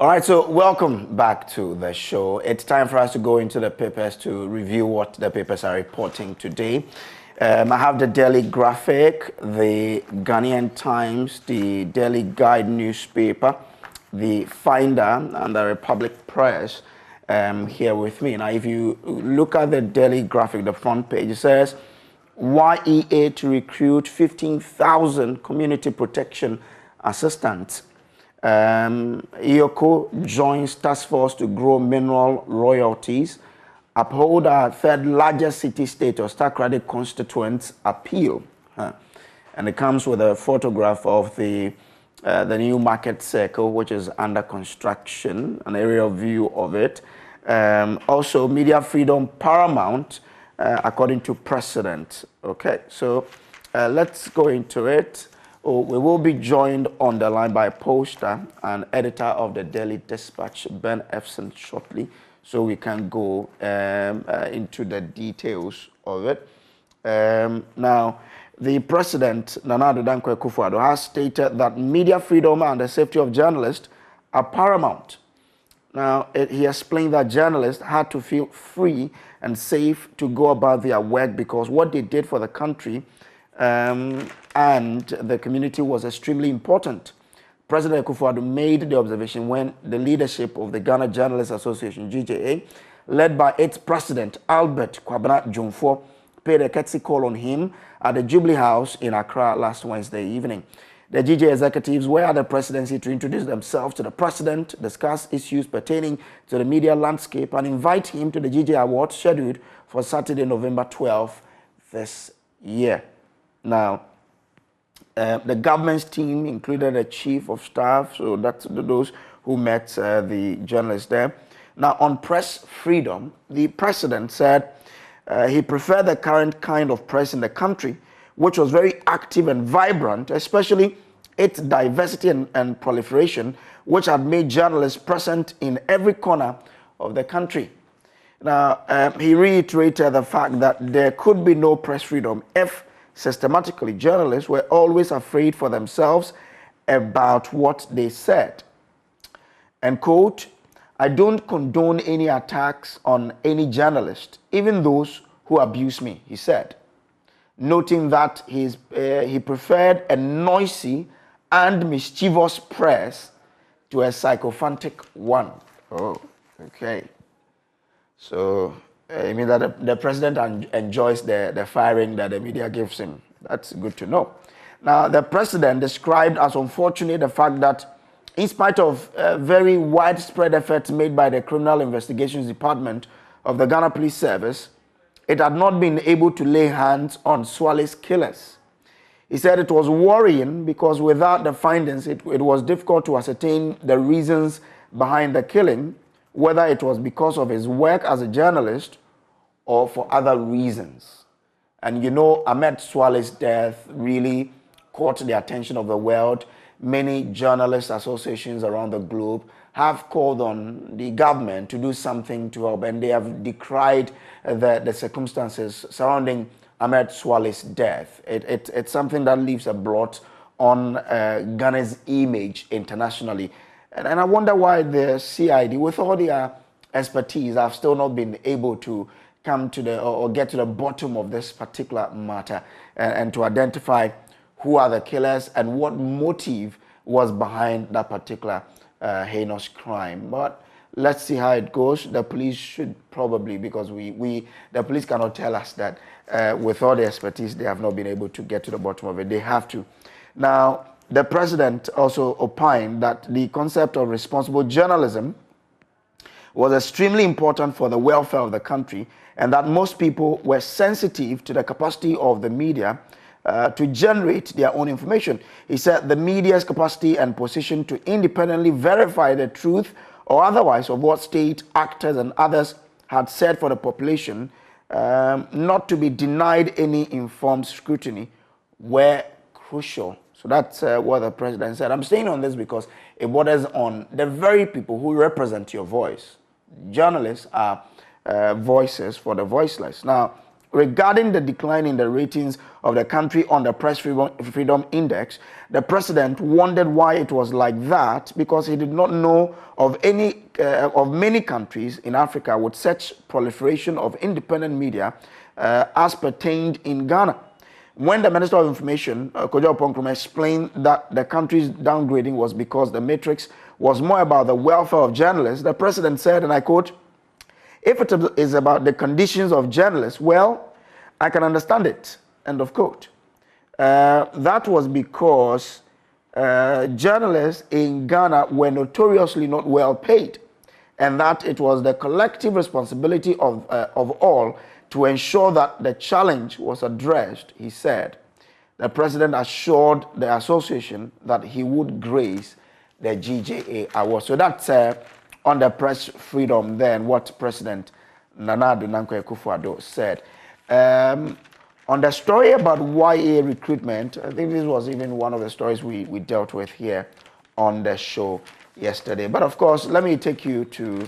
All right, so welcome back to the show. It's time for us to go into the papers to review what the papers are reporting today. I have the Daily Graphic, the Ghanaian Times, the Daily Guide newspaper, the Finder, and the Republic Press here with me. Now, if you look at the Daily Graphic, the front page, it says, YEA to recruit 15,000 community protection assistants. IOCO joins task force to grow mineral royalties. Uphold our third largest city status, Takoradi constituents appeal. And it comes with a photograph of the new market circle, which is under construction, an aerial view of it. Also, media freedom paramount, according to President. Okay, so let's go into it. We will be joined on the line by poster and editor of the Daily Dispatch, Ben Efson, shortly, so we can go into the details of it. Now, the President, Nana Addo Dankwa Akufo-Addo, has stated that media freedom and the safety of journalists are paramount. Now, he explained that journalists had to feel free and safe to go about their work because what they did for the country and the community was extremely important. President Akufo-Addo made the observation when the leadership of the Ghana Journalists Association, GJA, led by its president, Albert Kwabena Jomfo, paid a courtesy call on him at the Jubilee House in Accra last Wednesday evening. The GJA executives were at the presidency to introduce themselves to the president, discuss issues pertaining to the media landscape, and invite him to the GJA Awards scheduled for Saturday, November 12th this year. Now, the government's team included a chief of staff, so that's those who met the journalists there. Now, on press freedom, the president said he preferred the current kind of press in the country, which was very active and vibrant, especially its diversity and proliferation, which had made journalists present in every corner of the country. Now, he reiterated the fact that there could be no press freedom if systematically journalists were always afraid for themselves about what they said. And quote, I don't condone any attacks on any journalist, even those who abuse me, he said, noting that he preferred a noisy and mischievous press to a sycophantic one. Oh, okay. So, I mean that the president enjoys the firing that the media gives him. That's good to know. Now, the president described as unfortunate the fact that in spite of very widespread efforts made by the Criminal Investigations Department of the Ghana Police Service, it had not been able to lay hands on Swale's killers. He said it was worrying because without the findings, it was difficult to ascertain the reasons behind the killing, whether it was because of his work as a journalist or for other reasons. And you know, Ahmed Swale's death really caught the attention of the world. Many journalist associations around the globe have called on the government to do something to help, and they have decried the circumstances surrounding Ahmed Swale's death. It's something that leaves a blot on Ghana's image internationally. And I wonder why the CID, with all their expertise, have still not been able to come to or get to the bottom of this particular matter and to identify who are the killers and what motive was behind that particular heinous crime. But let's see how it goes. The police should probably, because the police cannot tell us that with all the expertise, they have not been able to get to the bottom of it. They have to. Now, the president also opined that the concept of responsible journalism was extremely important for the welfare of the country, and that most people were sensitive to the capacity of the media to generate their own information. He said the media's capacity and position to independently verify the truth or otherwise of what state actors and others had said for the population, not to be denied any informed scrutiny, were crucial. So that's what the president said. I'm staying on this because it borders on the very people who represent your voice. Journalists are voices for the voiceless. Now, regarding the decline in the ratings of the country on the Press Freedom Index, the president wondered why it was like that because he did not know of many countries in Africa with such proliferation of independent media as pertained in Ghana. When the Minister of Information, Kojo Brace, explained that the country's downgrading was because the matrix was more about the welfare of journalists, the president said, and I quote, "If it is about the conditions of journalists, well, I can understand it," end of quote. That was because journalists in Ghana were notoriously not well paid, and that it was the collective responsibility of all to ensure that the challenge was addressed, he said. The president assured the association that he would grace the GJA award. So that's on the press freedom then, what President Nana Addo Dankwa Akufo-Addo said. On the story about YA recruitment, I think this was even one of the stories we dealt with here on the show yesterday. But of course, let me take you to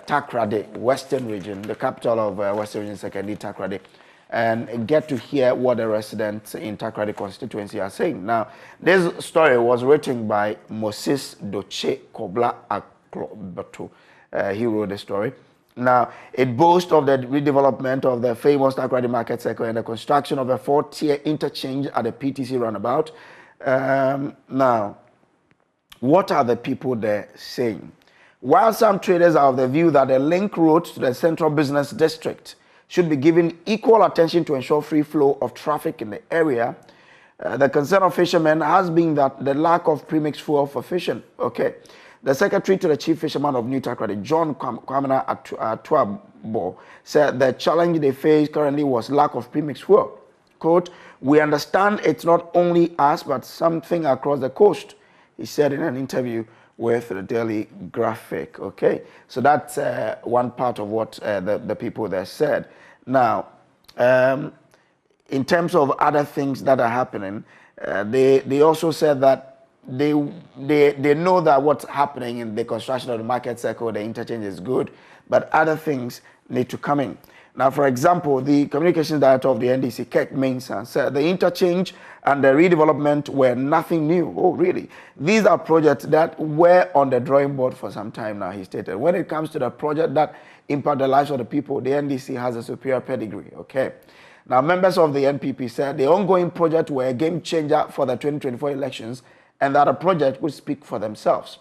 Takoradi, Western Region, the capital of Western Region, Sekedi, Takoradi, and get to hear what the residents in Takoradi constituency are saying. Now, this story was written by Moses Doche Kobla Aklobato. He wrote the story. Now, it boasts of the redevelopment of the famous Takoradi Market Circle and the construction of a 4-tier interchange at the PTC roundabout. Now, what are the people there saying? While some traders are of the view that the link road to the central business district should be given equal attention to ensure free flow of traffic in the area, the concern of fishermen has been that the lack of premixed fuel for fishing. Okay. The secretary to the chief fisherman of New Takoradi, John Kwamina Atuabo, said the challenge they face currently was lack of premixed fuel. Quote, "We understand it's not only us, but something across the coast," he said in an interview with the Daily Graphic. Okay, so that's one part of what the people there said. Now, in terms of other things that are happening, they also said that they know that what's happening in the construction of the market circle, the interchange is good, but other things need to come in. Now, for example, the communications director of the NDC, Kirk Mensah, said the interchange and the redevelopment were nothing new. Oh, really? These are projects that were on the drawing board for some time now, he stated. When it comes to the project that impact the lives of the people, the NDC has a superior pedigree. Okay. Now, members of the NPP said the ongoing project were a game changer for the 2024 elections and that a project would speak for themselves.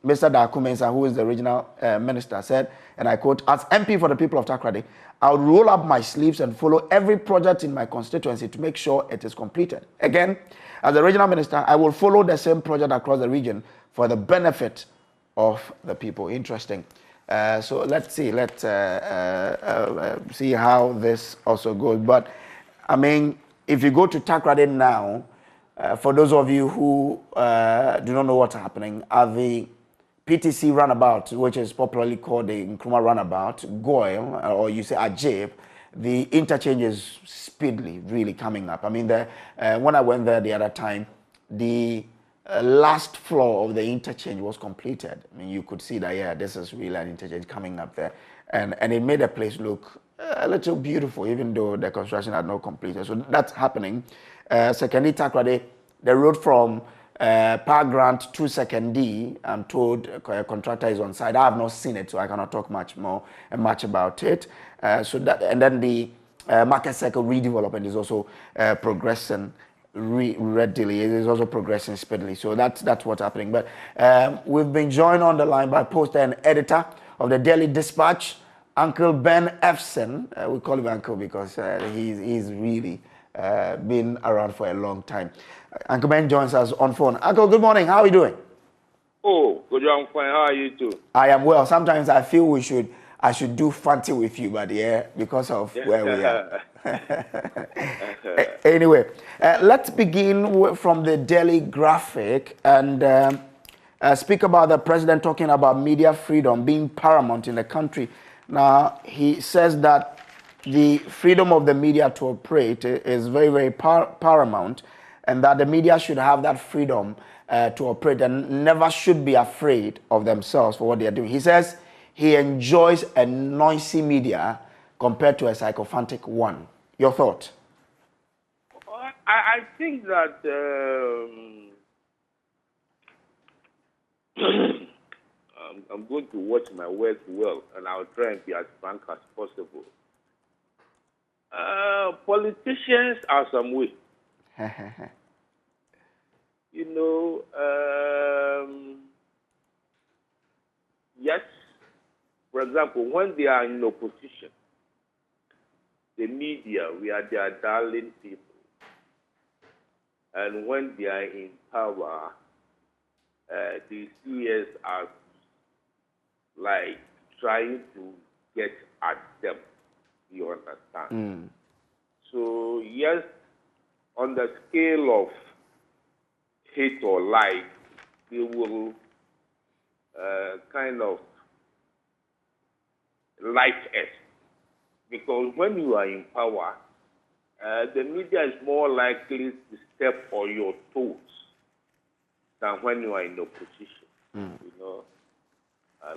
Mr. Daku Mensah, who is the regional minister, said, and I quote, "As MP for the people of Takoradi, I would roll up my sleeves and follow every project in my constituency to make sure it is completed. Again, as the regional minister, I will follow the same project across the region for the benefit of the people." Interesting. So let's see. Let's see how this also goes. But, I mean, if you go to Takoradi now, for those of you who do not know what's happening, at the PTC roundabout, which is popularly called the Nkrumah roundabout, Goyle, or you say Ajib, the interchange is speedily really coming up. I mean, when I went there the other time, the last floor of the interchange was completed. I mean, you could see that, yeah, this is really an interchange coming up there. And it made the place look a little beautiful, even though the construction had not completed. So that's happening. Secondly, Takoradi, the road from Park Grant to Second D, I'm told a contractor is on site. I have not seen it, so I cannot talk much about it. So that, and then the market circle redevelopment is also progressing readily. It is also progressing speedily. So that's what's happening. But we've been joined on the line by poster and editor of the Daily Dispatch, Uncle Ben Efson. We call him Uncle because he's really been around for a long time. Uncle Ben joins us on phone. Uncle, good morning. How are you doing? Oh, good. I'm fine. How are you too? I am well. Sometimes I feel I should do fancy with you, but yeah, because of where we are. Anyway, let's begin from the Daily Graphic and speak about the president talking about media freedom being paramount in the country. Now, he says that the freedom of the media to operate is very, very paramount, and that the media should have that freedom to operate and never should be afraid of themselves for what they are doing. He says he enjoys a noisy media compared to a sycophantic one. Your thought? I think that I'm going to watch my words well, and I'll try and be as frank as possible. Politicians are some way. You know, yes, for example, when they are in opposition, the media, we are their darling people. And when they are in power, they see us as like trying to get at them. You understand? So, yes, on the scale of hate or like, they will kind of like us. Because when you are in power, the media is more likely to step on your toes than when you are in opposition. You know,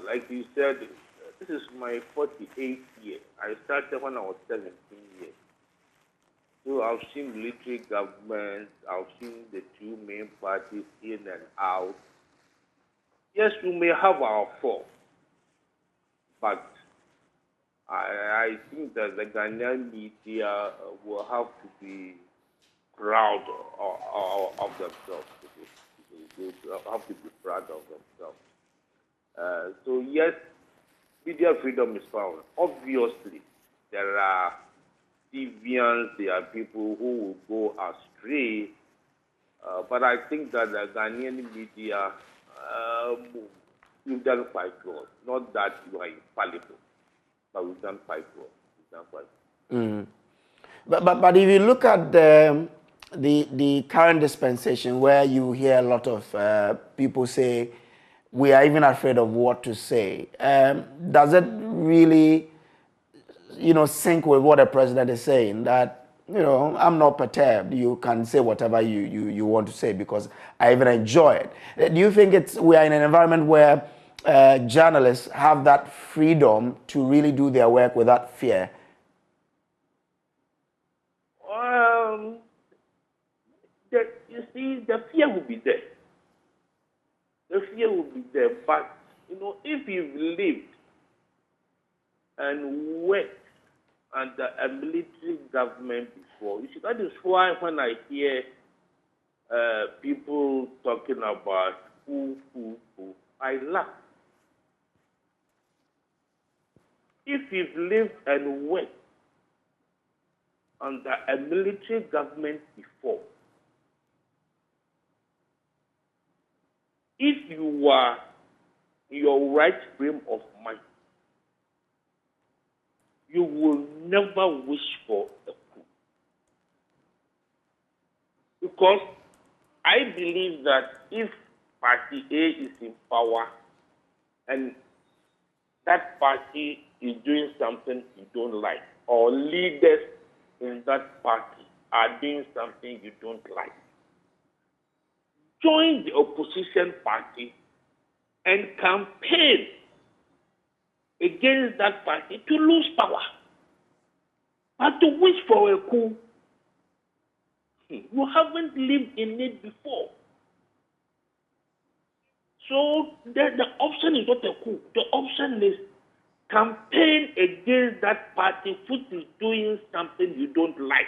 like you said, this is my 48th year. I started when I was 17 years. So I've seen military governments, I've seen the two main parties in and out. Yes, we may have our faults, but I think that the Ghanaian media will have to be proud of themselves. They have to be proud of themselves. So yes, media freedom is found. Obviously, there are deviants, there are people who will go astray, but I think that the Ghanaian media, we've done quite well. Not that you are infallible, but we've done quite well. We've done quite well. But if you look at the current dispensation, where you hear a lot of people say, we are even afraid of what to say, does it really, sync with what the president is saying, that, I'm not perturbed, you can say whatever you want to say because I even enjoy it? Do you think we are in an environment where journalists have that freedom to really do their work without fear? You see, the fear will be there. The fear will be there. But, if you've lived and worked under a military government before, you see, that is why when I hear people talking about who, I laugh. If you've lived and worked under a military government before, if you were in your right frame of mind, you will never wish for a coup. Because I believe that if Party A is in power and that party is doing something you don't like, or leaders in that party are doing something you don't like, join the opposition party and campaign against that party to lose power. But to wish for a coup, you haven't lived in it before. So the option is not a coup. The option is campaign against that party which is doing something you don't like.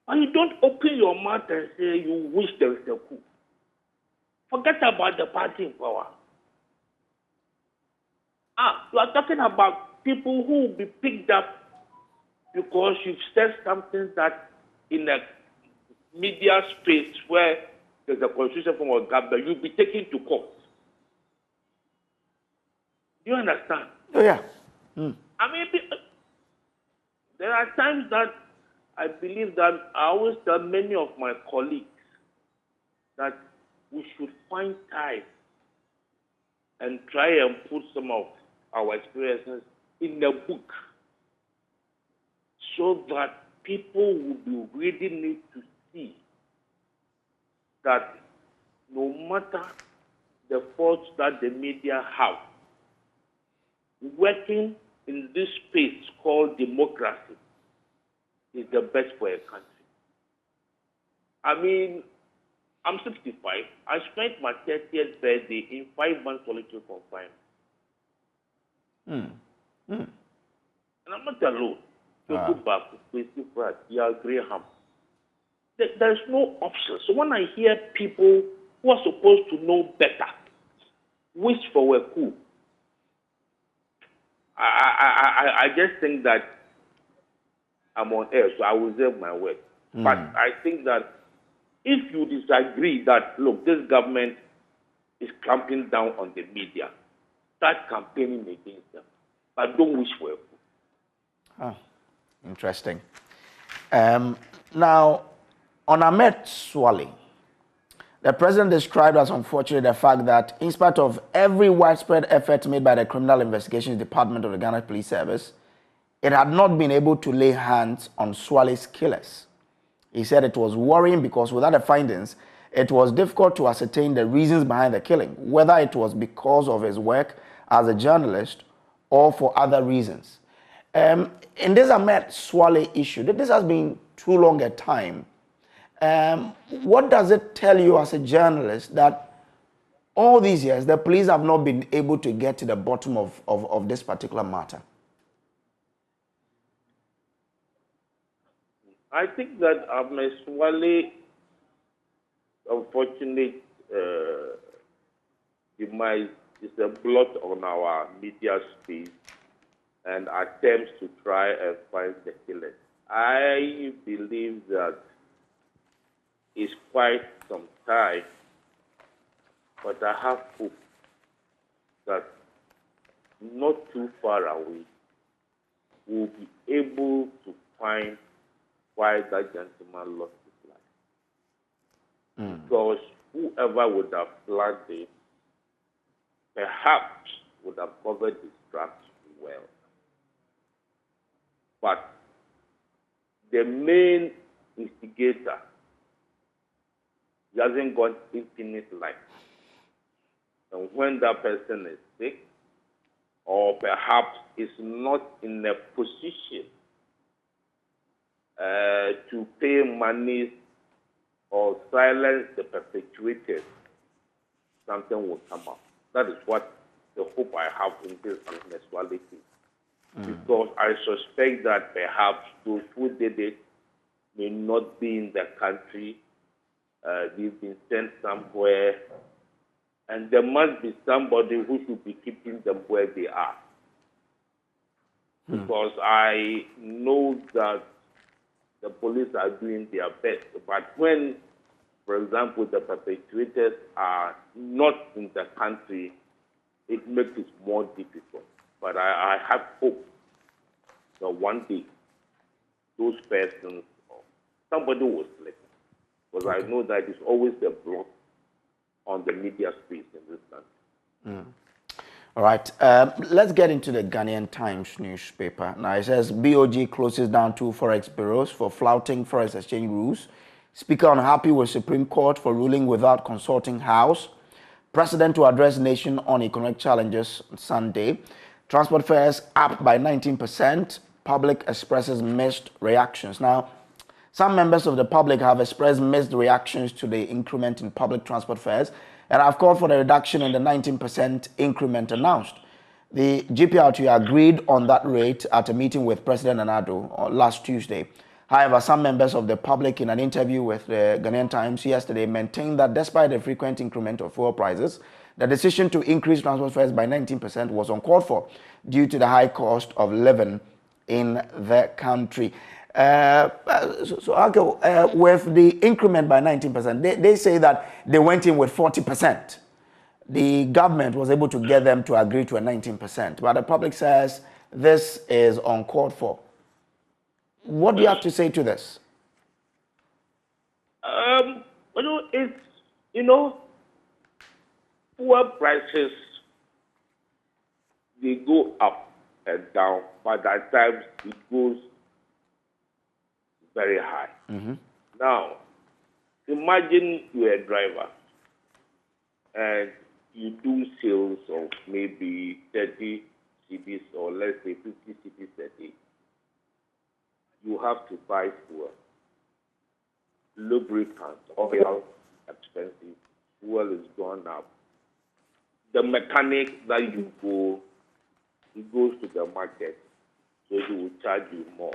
And you don't open your mouth and say you wish there is a coup. Forget about the party in power. You are talking about people who will be picked up because you've said something that in a media space where there's a constitution from a government, you'll be taken to court. Do you understand? Oh, yeah. I mean, there are times that I believe that I always tell many of my colleagues that we should find time and try and put some of our experiences in a book so that people will be reading it to see that no matter the faults that the media have, working in this space called democracy is the best for a country. I mean, I'm 65. I spent my 30th birthday in 5 months solitary confinement. And I'm not alone. You go back to Christy Pratt, Graham. There's no option. So when I hear people who are supposed to know better wish for a coup, I just think that I'm on air, so I will reserve my word. But I think that if you disagree that, look, this government is clamping down on the media, start campaigning against them. But don't wish for a coup. Oh, interesting. Now, on Ahmed Swale, the president described as unfortunate the fact that in spite of every widespread effort made by the Criminal Investigations Department of the Ghana Police Service, it had not been able to lay hands on Swale's killers. He said it was worrying because without the findings, it was difficult to ascertain the reasons behind the killing, whether it was because of his work as a journalist or for other reasons. In this Ahmed Swale issue, this has been too long a time. What does it tell you as a journalist that all these years the police have not been able to get to the bottom of this particular matter? I think that Ahmed Swale, unfortunate demise is a blot on our media space and attempts to try and find the killers. I believe that it's quite some time, but I have hope that not too far away, we'll be able to find why that gentleman lost his life. Because whoever would have planned it, perhaps would have covered his tracks well. But the main instigator, he hasn't got infinite life. And when that person is sick, or perhaps is not in a position to pay money or silence the perpetrators, something will come up. That is what the hope I have in this Swale case. Because I suspect that perhaps those who did it may not be in the country. They've been sent somewhere. And there must be somebody who should be keeping them where they are. Because I know that the police are doing their best. But when, for example, the perpetrators are not in the country, it makes it more difficult. But I have hope that one day those persons, somebody will slip. Because I know that it's always the block on the media space in this country. All right, let's get into the Ghanaian Times newspaper. Now it says BOG closes down 2 forex bureaus for flouting forex exchange rules. Speaker unhappy with Supreme Court for ruling without consulting House. President to address nation on economic challenges Sunday. Transport fares up by 19%. Public expresses mixed reactions. Now, some members of the public have expressed mixed reactions to the increment in public transport fares and have called for the reduction in the 19% increment announced. The GPRT agreed on that rate at a meeting with President Nana-Addo last Tuesday. However, some members of the public in an interview with the Ghanaian Times yesterday maintained that despite the frequent increment of fuel prices, the decision to increase transport fares by 19% was uncalled for due to the high cost of living in the country. With the increment by 19%, they say that they went in with 40%. The government was able to get them to agree to a 19%, but the public says this is uncalled for. What do you have to say to this? Fuel prices, they go up and down, but at times it goes very high. Now, imagine you're a driver and you do sales of maybe 30 cedis or let's say 50 cedis a day, you have to buy fuel, lubricants, oil, expensive, fuel is gone up. The mechanic that you go, he goes to the market, so he will charge you more.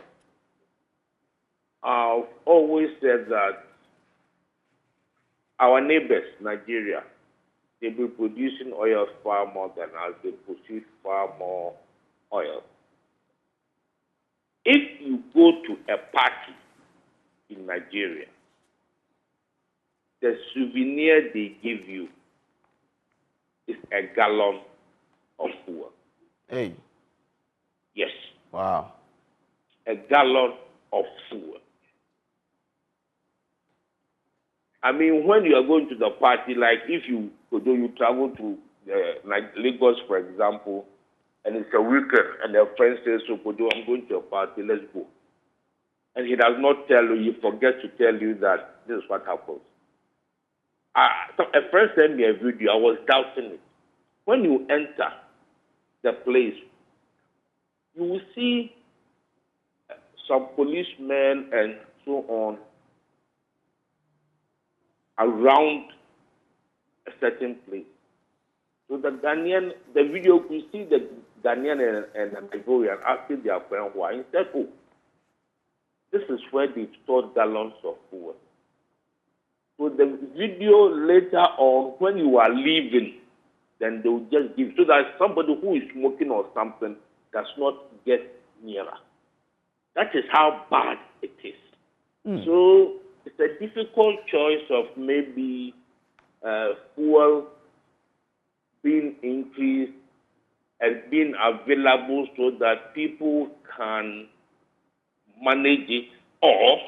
I've always said that our neighbors, Nigeria, they be producing oil far more than us. They produce far more oil. If you go to a party in Nigeria, the souvenir they give you is a gallon of fuel. Hey. Yes. Wow. A gallon of fuel. I mean, when you are going to the party, like if you travel to Lagos, for example, and it's a weekend, and your friend says, "So, Kojo, I'm going to a party, let's go." And he does not tell you, he forgets to tell you that this is what happens. So a friend sent me a video, I was doubting it. When you enter the place, you will see some policemen and so on around a certain place. So the video, you see the Ghanaian and the Nigerian asking their friend why. He said, "Oh, this is where they store gallons of fuel." So the video later on, when you are leaving, then they will just give, so that somebody who is smoking or something does not get nearer. That is how bad it is. So it's a difficult choice of maybe fuel being increased and being available so that people can manage it, or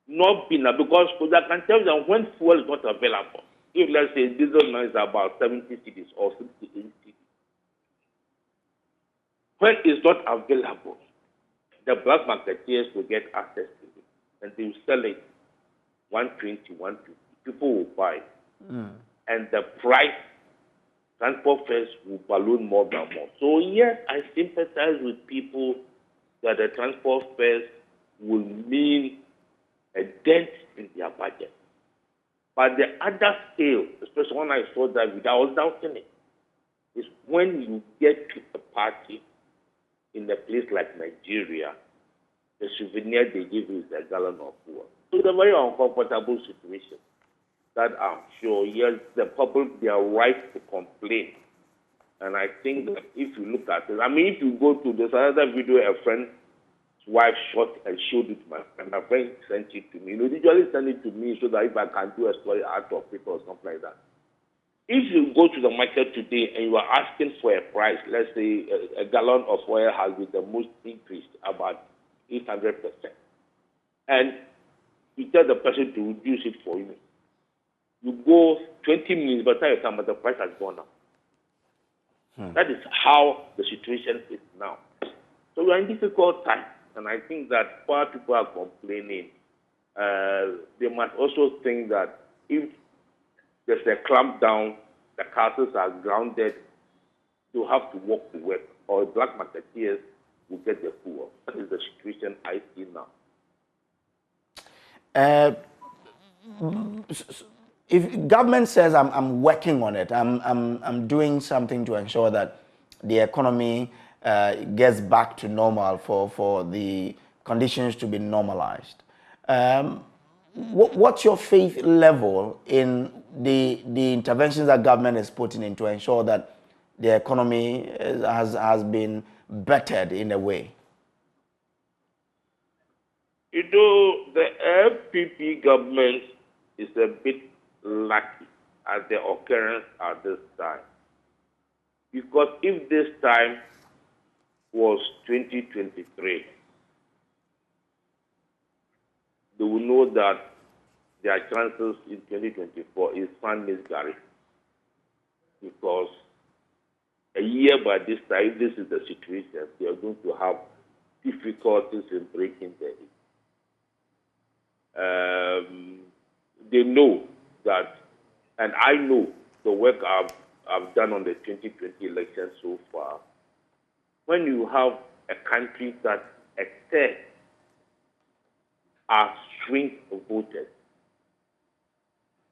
not being, because I can tell you that when fuel is not available, if let's say diesel now is about 70 cedis or 68 cedis, when it's not available, the black marketeers will get access to it and they will sell it 120, 150. People will buy. And the price, transport fares will balloon more than more. So yes, I sympathize with people that the transport fares will mean a dent in their budget. But the other scale, especially when I saw that video, I was doubting it, is when you get to a party in a place like Nigeria, the souvenir they give you is a gallon of fuel. So it's a very uncomfortable situation that I'm sure, yes, the public, they are right to complain. And I think that if you look at it, I mean, if you go to, there's another video a friend's wife shot and showed it to my friend. My friend sent it to me. They usually send it to me so that if I can do a story out of it or something like that. If you go to the market today and you are asking for a price, let's say a gallon of oil has been the most increased, about 800%. And you tell the person to reduce it for you. You go 20 minutes, by the time you come, the price has gone up. That is how the situation is now. So we are in difficult times, and I think that while people are complaining, they must also think that if there's a clampdown, the castles are grounded, they'll have to walk to work, or black marketeers will get the fuel. That is the situation I see now. If government says I'm working on it, I'm doing something to ensure that the economy gets back to normal for the conditions to be normalized. What's your faith level in the interventions that government is putting in to ensure that the economy has been bettered in a way? You know, the FPP government is a bit lucky at the occurrence at this time. Because if this time was 2023, they will know that their chances in 2024 is fan miscarriage. Because a year by this time, this is the situation, they are going to have difficulties in breaking the heat. They know that, and I know the work I've done on the 2020 election so far, when you have a country that a third are swing voters,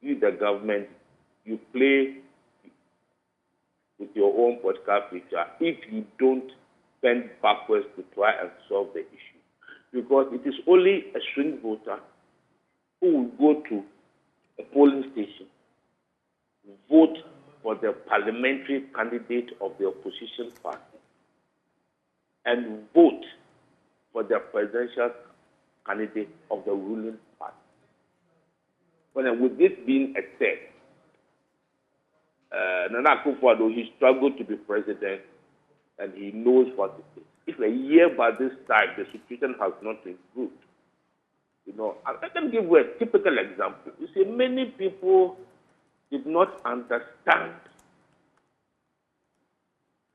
you, the government, you play with your own political future if you don't bend backwards to try and solve the issue. Because it is only a swing voter who will go to a polling station, vote for the parliamentary candidate of the opposition party, and vote for the presidential candidate of the ruling party. But with this being a third, Nana Akufo-Addo, he struggled to be president, and he knows what it is. If a year by this time the situation has not improved, let me give you a typical example. You see, many people did not understand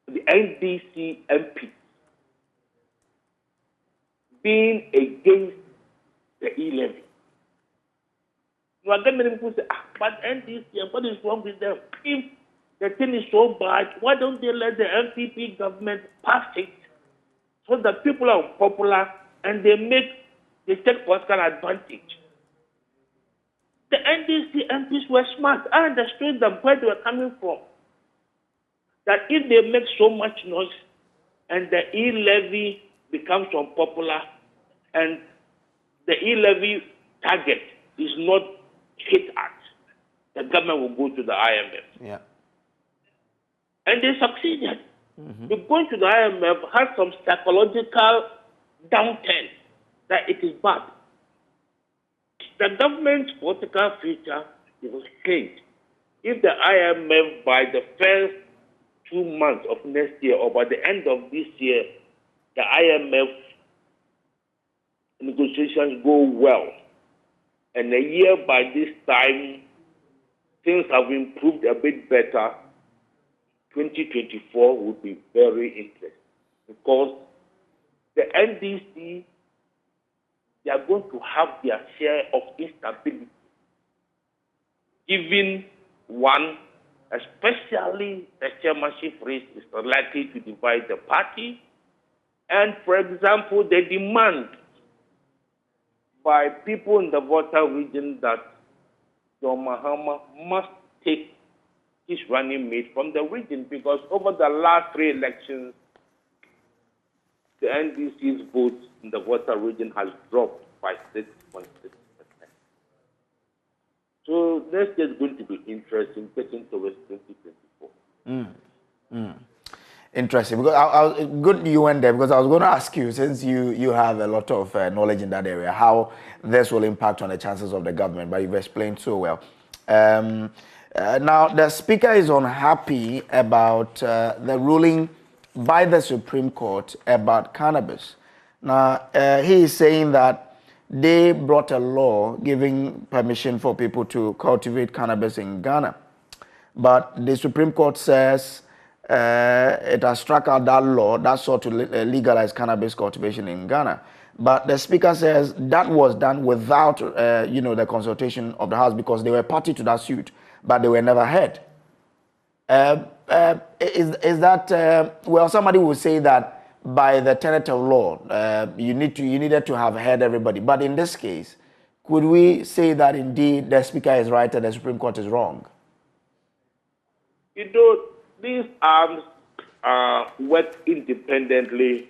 the NDC MP being against the E-levy. Many people say, but NDC, what is wrong with them? If the thing is so bad, why don't they let the NPP government pass it so that people are popular and they take political advantage? The NDC MPs were smart. I understood them where they were coming from. That if they make so much noise and the E-levy becomes unpopular and the E-levy target is not hit at, the government will go to the IMF. Yeah. And they succeeded. The going to the IMF has some psychological downturn that it is bad. The government's political future will change if the IMF, by the first 2 months of next year or by the end of this year, the IMF negotiations go well. And a year by this time, things have improved a bit better. 2024 would be very interesting because the NDC, they are going to have their share of instability. Even one, especially the chairmanship race, is likely to divide the party. And, for example, the demand by people in the Volta region that John Mahama must take his running mate from the region, because over the last 3 elections, the NDC's vote in the Volta region has dropped by 6.6%. So next year is going to be interesting, getting towards 2024. Interesting. Because good you went there, because I was going to ask you, since you have a lot of knowledge in that area, how this will impact on the chances of the government, but you've explained so well. Now, the speaker is unhappy about the ruling by the Supreme Court about cannabis. Now, he is saying that they brought a law giving permission for people to cultivate cannabis in Ghana. But the Supreme Court says it has struck out that law that sought to legalize cannabis cultivation in Ghana. But the speaker says that was done without, the consultation of the House, because they were party to that suit, but they were never heard. Is that well? Somebody will say that by the tenet of law, you needed to have heard everybody. But in this case, could we say that indeed the speaker is right and the Supreme Court is wrong? These arms work independently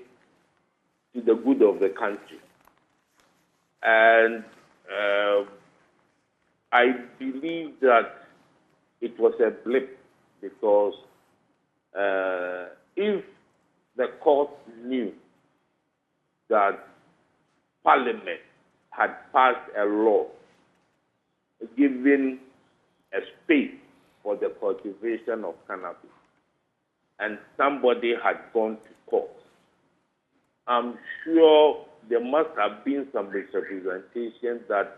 to the good of the country. And I believe that it was a blip, because if the court knew that Parliament had passed a law giving a space for the cultivation of cannabis, and somebody had gone to court, I'm sure there must have been some misrepresentation that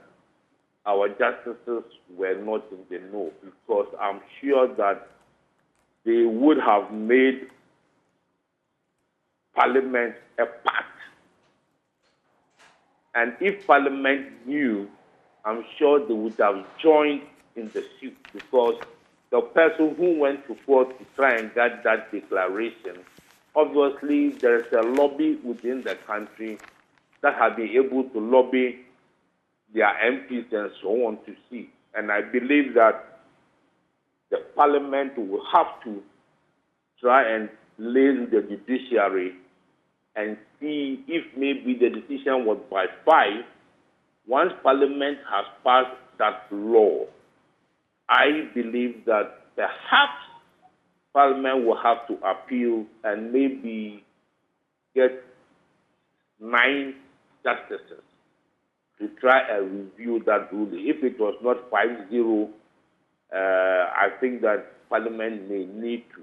our justices were not in the know, because I'm sure that they would have made Parliament a pact. And if Parliament knew, I'm sure they would have joined in the suit, because the person who went to court to try and get that declaration, obviously there is a lobby within the country that have been able to lobby their MPs and so on to see. And I believe that the parliament will have to try and liaise the judiciary and see if maybe the decision was by 5. Once parliament has passed that law, I believe that perhaps parliament will have to appeal and maybe get 9 justices to try and review that ruling. If it was not 5-0, I think that parliament may need to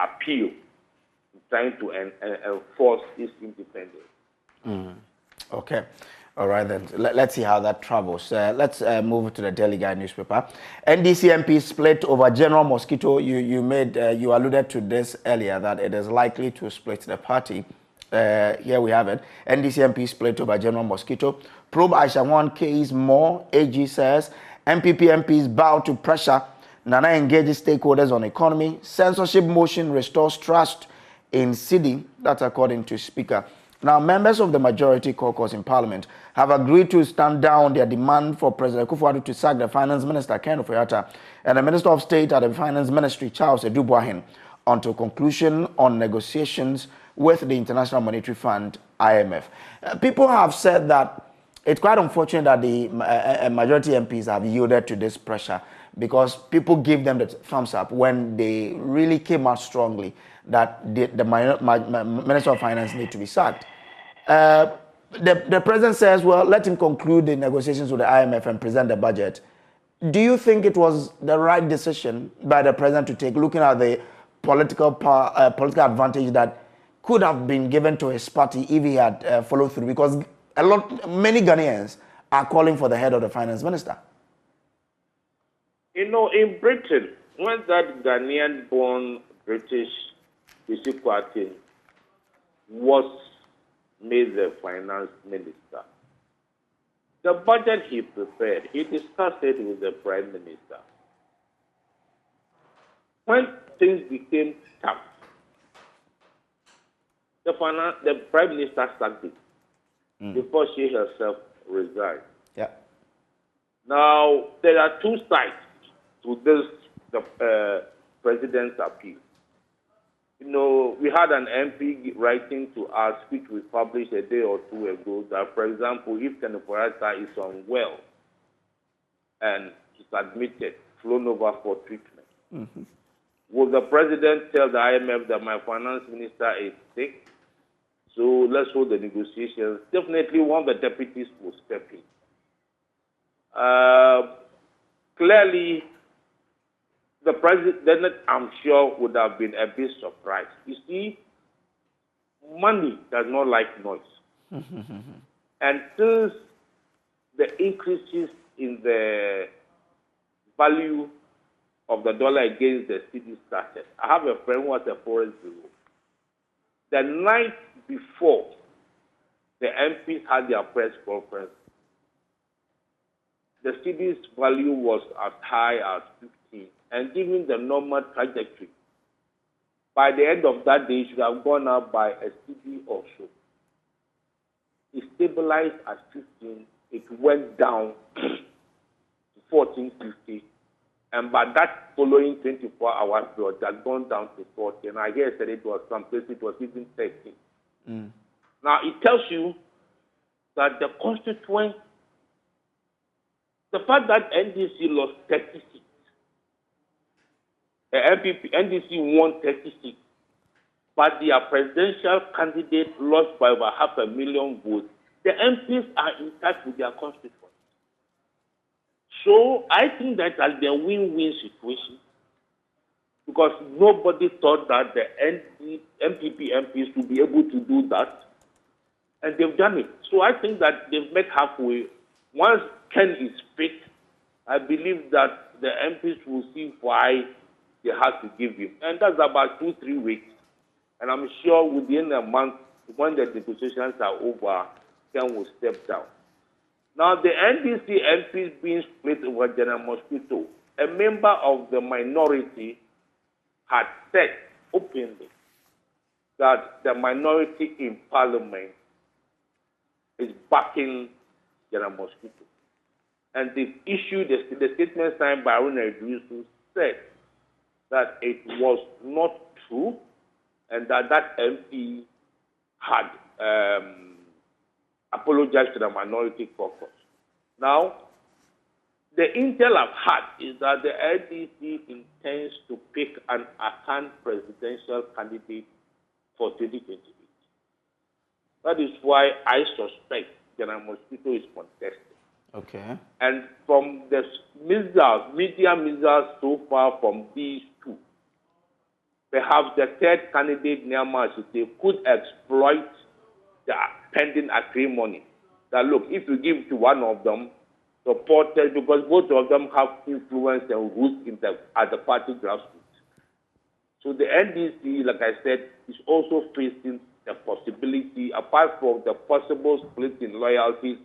appeal, trying to enforce its independence. Okay. All right, then. Let's see how that travels. Let's move to the Daily Guide newspaper. NDC MP split over General Mosquito. You alluded to this earlier, that it is likely to split the party. Here we have it. NDC MP split over General Mosquito. Probe Aisha case more. AG says MPP MPs bow to pressure. Nana engages stakeholders on economy. Censorship motion restores trust in city. That's according to Speaker. Now, members of the majority caucus in Parliament have agreed to stand down their demand for President Kufuor to sack the Finance Minister, Ken Ofori-Atta, and the Minister of State at the Finance Ministry, Charles Edubuahin, until conclusion on negotiations with the International Monetary Fund, IMF. People have said that it's quite unfortunate that the majority MPs have yielded to this pressure, because people give them the thumbs up when they really came out strongly that the Minister of Finance need to be sacked. The president says, well, let him conclude the negotiations with the IMF and present the budget. Do you think it was the right decision by the president to take, looking at the political advantage that could have been given to his party if he had followed through? Because many Ghanaians are calling for the head of the finance minister. You know, in Britain, when that Ghanaian-born British Kwasi was made the finance minister, the budget he prepared, he discussed it with the prime minister. When things became tough, the prime minister sacked it before she herself resigned. Yeah. Now, there are 2 sides to this, the president's appeal. You know, we had an MP writing to us, which we published a day or 2 ago, that, for example, if Ken Ofori-Atta is unwell and is admitted, flown over for treatment, will the president tell the IMF that my finance minister is sick, so let's hold the negotiations? Definitely one of the deputies will step in. Clearly, the president, I'm sure, would have been a bit surprised. You see, money does not like noise. And since the increases in the value of the dollar against the cedi started, I have a friend who was a forex bureau. The night before the MPs had their press conference, the cedi's value was as high as 15. And given the normal trajectory, by the end of that day, it should have gone up by a cedi or so. It stabilized at 15. It went down to 14.50. And by that following 24 hours, it had gone down to 40. And I guess that it was some places it was even 13. Now, it tells you that the constituent, the fact that NDC lost 36, the NDC won 36, but their presidential candidate lost by over 500,000 votes. The MPs are in touch with their constituents. So I think that that's a win-win situation, because nobody thought that the MPP MPs would be able to do that, and they've done it. So I think that they've met halfway. Once Ken is fit, I believe that the MPs will see why they have to give him. And that's about 2-3 weeks. And I'm sure within a month, when the negotiations are over, Ken will step down. Now, the NDC MPs being split over General Mosquito, a member of the minority had said openly that the minority in parliament is backing General Mosquito. And the statement signed by Haruna Idris said that it was not true and that MP had apologized to the minority caucus. Now, the intel I've had is that the LDC intends to pick an Akan presidential candidate for 2028. That is why I suspect General Mosquito is contested. Okay. And from the media missiles so far from these two, perhaps the third candidate, Nyama Asite, could exploit the pending acrimony. That look, if you give to one of them, supporters, because both of them have influence and roots at the party grassroots. So the NDC, like I said, is also facing the possibility, apart from the possible split in loyalties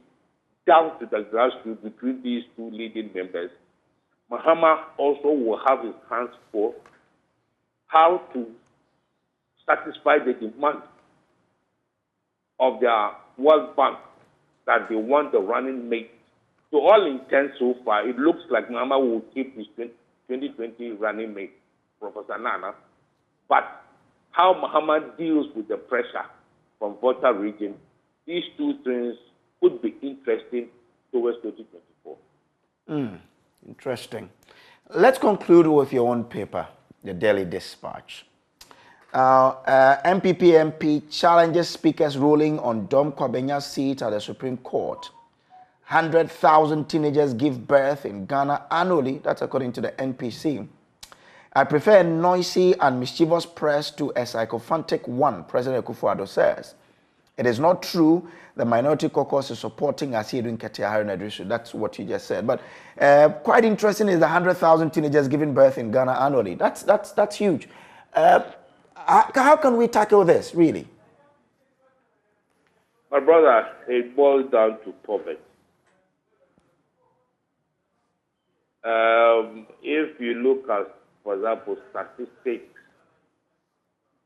down to the grassroots between these two leading members. Mahama also will have his hands full how to satisfy the demand of their World Bank that they want the running mate. To all intents so far, it looks like Mahama will keep his 2020 running mate, Professor Nana. But how Mahama deals with the pressure from Volta region, these two things could be interesting towards 2024. Interesting. Let's conclude with your own paper, the Daily Dispatch. MPP MP challenges speaker's ruling on Dom Kwabenya's seat at the Supreme Court. 100,000 teenagers give birth in Ghana annually. That's according to the NPC. I prefer a noisy and mischievous press to a sycophantic one, President Akufo-Addo says. It is not true the minority caucus is supporting Asiedun Ketia Haruna Idris. That's what you just said. But quite interesting is the 100,000 teenagers giving birth in Ghana annually. That's huge. How can we tackle this, really? My brother, it boils down to poverty. If you look at, for example, statistics,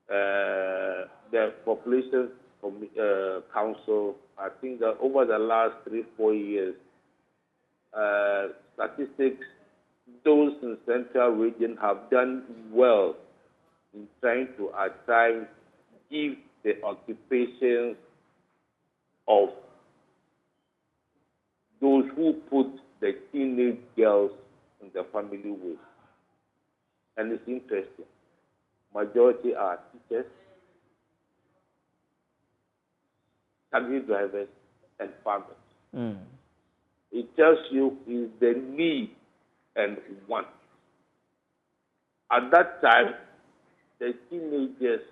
the population council, I think that over the last 3-4 years, statistics, those in central region have done well in trying to at times give the occupations of those who put the teenage girls in the family way. And it's interesting. Majority are teachers, taxi drivers, and farmers. It tells you is the need and want. At that time, the teenagers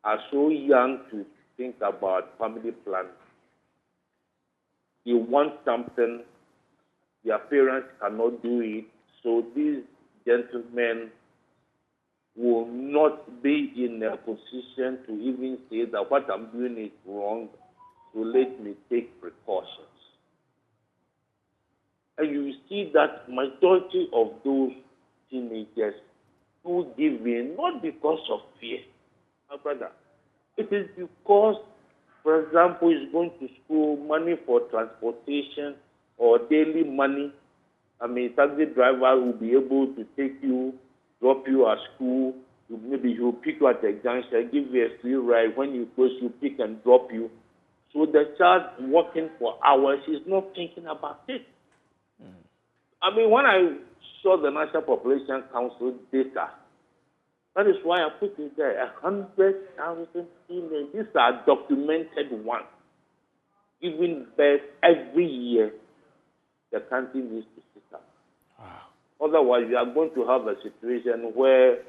are so young to think about family planning. They want something, their parents cannot do it, so these gentlemen will not be in a position to even say that what I'm doing is wrong, so let me take precautions. And you see that majority of those teenagers who give in, not because of fear, my brother. It is because, for example, he's going to school, money for transportation or daily money. I mean, taxi driver will be able to take you, drop you at school. Maybe he'll pick you at the junction, give you a free ride. When you close, you pick and drop you. So the child working for hours is not thinking about it. I mean, when I saw the National Population Council data, that is why I put it there, 100,000 teenagers. These are documented ones. Giving birth every year, the country needs to sit up. Wow. Otherwise, you are going to have a situation where,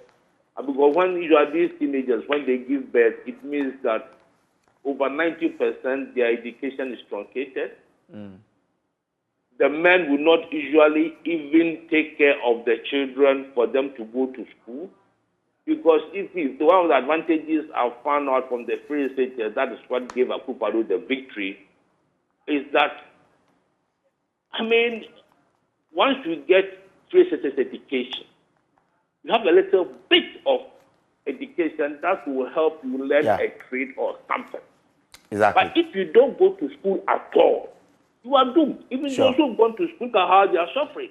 because when you are these teenagers, when they give birth, it means that over 90% their education is truncated. The men will not usually even take care of the children for them to go to school. Because if one of the advantages I found out from the free state, that is what gave Akufo-Addo the victory, is that, I mean, once you get through SSS education. You have a little bit of education that will help you learn a trade or something. Exactly. But if you don't go to school at all, you are doomed. Even those who have gone to school can have their suffering.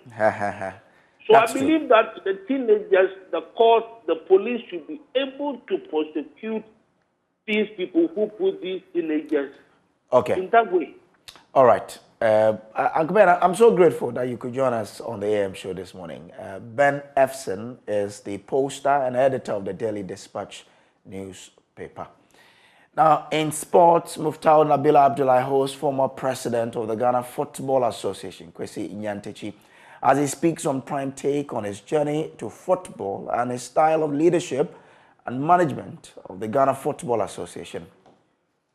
So I believe that the teenagers, the court, the police should be able to prosecute these people who put these teenagers in that way. All right. I'm so grateful that you could join us on the AM show this morning. Ben Efson is the poster and editor of the Daily Dispatch newspaper. Now, in sports, Muftau Nabila Abdullahi hosts former president of the Ghana Football Association, Kwesi Nyantechi, as he speaks on Prime Take on his journey to football and his style of leadership and management of the Ghana Football Association.